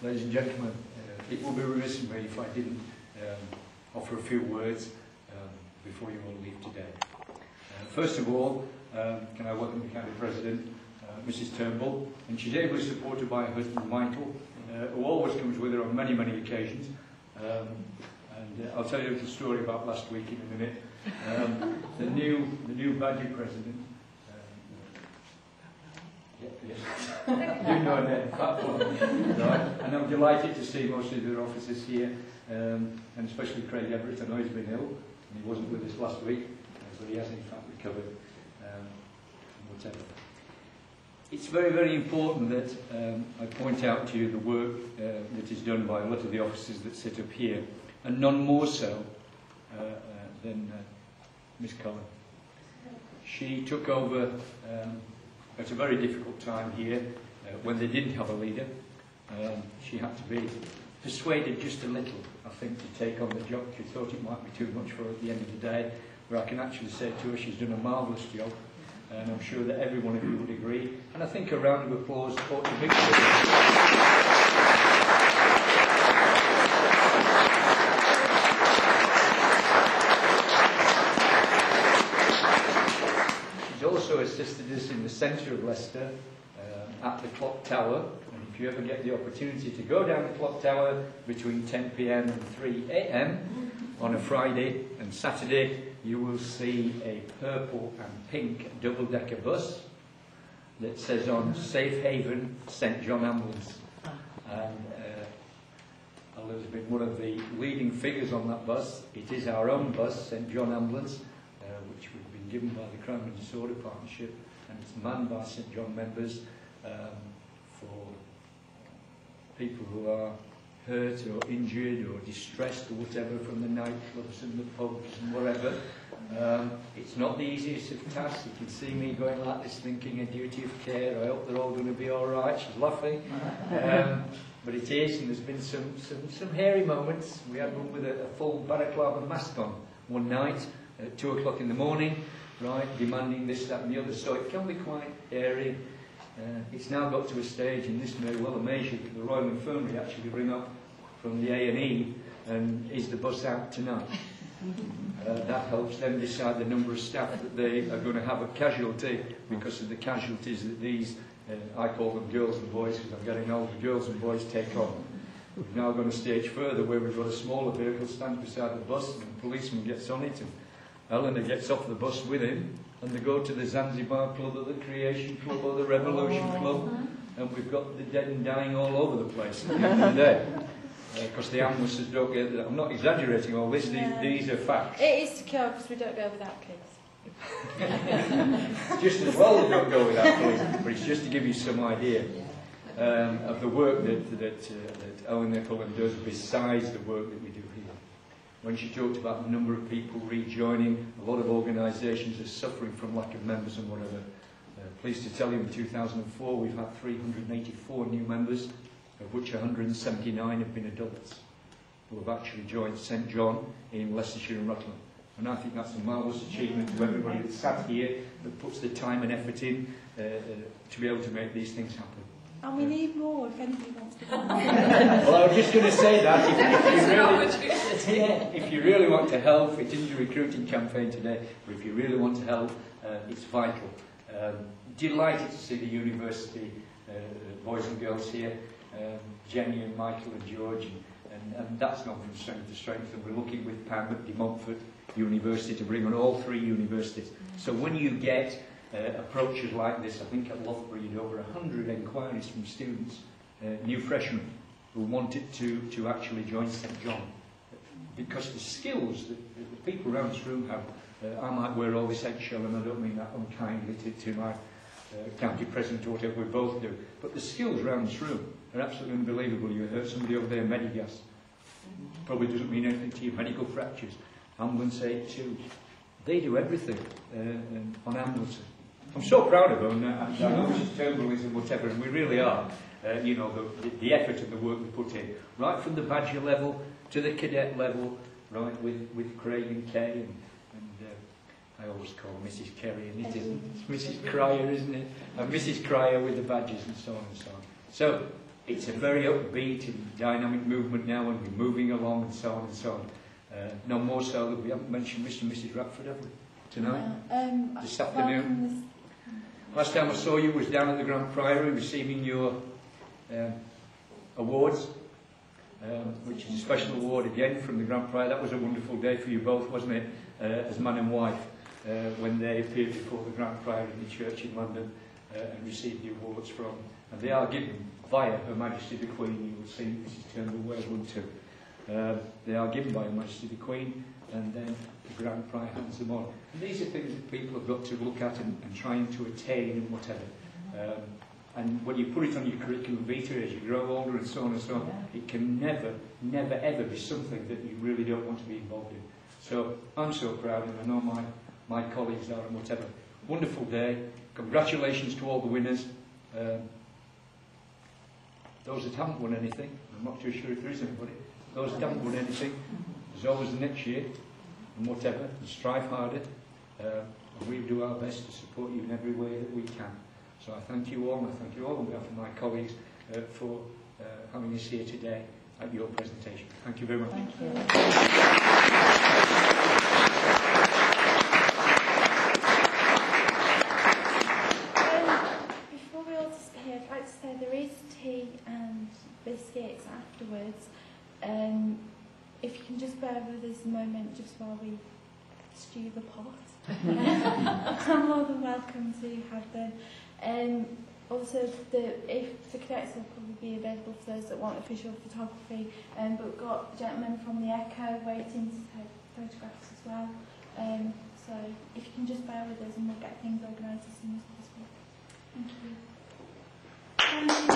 Ladies and gentlemen, it would be remiss of me if I didn't offer a few words before you all leave today. First of all, can I welcome the County President, Mrs Turnbull, and she's ably supported by her husband Michael, who always comes with her on many, many occasions. And I'll tell you a little story about last week in a minute. The new Badger President. You know that platform, right? And I'm delighted to see most of their officers here, and especially Craig Everett. I know he's been ill, and he wasn't with us last week, but he has in fact recovered. Whatever. It's very, very important that I point out to you the work that is done by a lot of the officers that sit up here, and none more so than Miss Cullen. She took over at a very difficult time here when they didn't have a leader. She had to be persuaded just a little, I think, to take on the job. She thought it might be too much for her at the end of the day, but I can actually say to her she's done a marvellous job, and I'm sure that every one of you would agree. And I think a round of applause ought to be for her. Also assisted us in the centre of Leicester at the Clock Tower, and if you ever get the opportunity to go down the Clock Tower between 10 PM and 3 AM on a Friday and Saturday, you will see a purple and pink double-decker bus that says on Safe Haven St John Ambulance, and Ella's been one of the leading figures on that bus. It is our own bus, St John Ambulance, which we've been given by the Crime and Disorder Partnership, and it's manned by St John members for people who are hurt or injured or distressed or whatever from the nightclubs and the pubs and wherever. It's not the easiest of tasks. You can see me going like this thinking a duty of care. I hope they're all going to be all right. She's laughing. But it is, and there's been some hairy moments. We had one with a full balaclava mask on one night at 2 o'clock in the morning, right, demanding this, that and the other, so it can be quite hairy. It's now got to a stage, and this may well amaze you, that the Royal Infirmary actually ring up from the A&E and is the bus out tonight? That helps them decide the number of staff that they are going to have a casualty because of the casualties that these, I call them girls and boys because I'm getting older, girls and boys take on. We've now gone a stage further where we've got a smaller vehicle stand beside the bus and the policeman gets on it and Eleanor gets off the bus with him and they go to the Zanzibar Club or the Creation Club or the Revolution Club, and we've got the dead and dying all over the place at the end of the day. Because the ambulances don't get... I'm not exaggerating all this, these are facts. It is secure because we don't go without kids. Just as well they don't go without police, but it's just to give you some idea of the work that Eleanor Cullen does besides the work that we do here. When she talked about the number of people rejoining, a lot of organisations are suffering from lack of members and whatever. Pleased to tell you in 2004 we've had 384 new members, of which 179 have been adults who have actually joined St John in Leicestershire and Rutland. And I think that's a marvellous achievement to everybody that's sat here that puts the time and effort in to be able to make these things happen. And we need more if anybody wants to come. Well, I was just going to say that if you really want to help, it isn't a recruiting campaign today, but if you really want to help, it's vital. Delighted to see the university boys and girls here, Jenny and Michael and George, and that's gone from strength to strength, and we're looking with Pam at De Montfort University to bring on all 3 universities. So when you get approaches like this, I think at Loughborough you had over 100 enquiries from students, new freshmen, who wanted to actually join St John. Because the skills that the people around this room have, I might wear all this eggshell, and I don't mean that unkindly to my county president or whatever, we both do, but the skills around this room are absolutely unbelievable. You heard somebody over there, Medigas, probably doesn't mean anything to you, medical fractures, ambulance aid too. They do everything on ambulances. I'm so proud of them, and I know Mrs Turnbull is and whatever, and we really are. You know, the effort and the work we put in, right from the Badger level to the cadet level, right, with Craig and Kay, and I always call Mrs Kerry, and it's Mrs Cryer, isn't it? And Mrs Cryer with the badges and so on and so on. So, it's a very upbeat and dynamic movement now, and we're moving along and so on and so on. No more so that we haven't mentioned Mr and Mrs Radford, have we, tonight? This afternoon. Last time I saw you was down at the Grand Priory receiving your awards, which is a special award again from the Grand Priory. That was a wonderful day for you both, wasn't it, as man and wife, when they appeared before the Grand Priory in the church in London and received the awards from, and they are given via Her Majesty the Queen. You will see Mrs Turnbull wears one too. They are given by Her Majesty the Queen, and then the Grand Prix hands them on. And these are things that people have got to look at and trying to attain and whatever. And when you put it on your curriculum vitae as you grow older and so on and so on, it can never, never, ever be something that you really don't want to be involved in. So I'm so proud, and I know my colleagues are, and whatever. Wonderful day. Congratulations to all the winners. Those that haven't won anything, I'm not too sure if there is anybody. Those that haven't won anything, there's always the next year, and whatever, and strive harder. And we do our best to support you in every way that we can. So I thank you all, and I thank you all on behalf of my colleagues for having us here today at your presentation. Thank you very much. Thank you. Before we all disappear, I'd like to say there is tea and biscuits afterwards. If you can just bear with us a moment just while we stew the pot. I'm more than welcome to have them. Also, if the cadets will probably be available for those that want official photography, but we've got a gentleman from the Echo waiting to take photographs as well. So if you can just bear with us, and we'll get things organised as soon as possible. Thank you.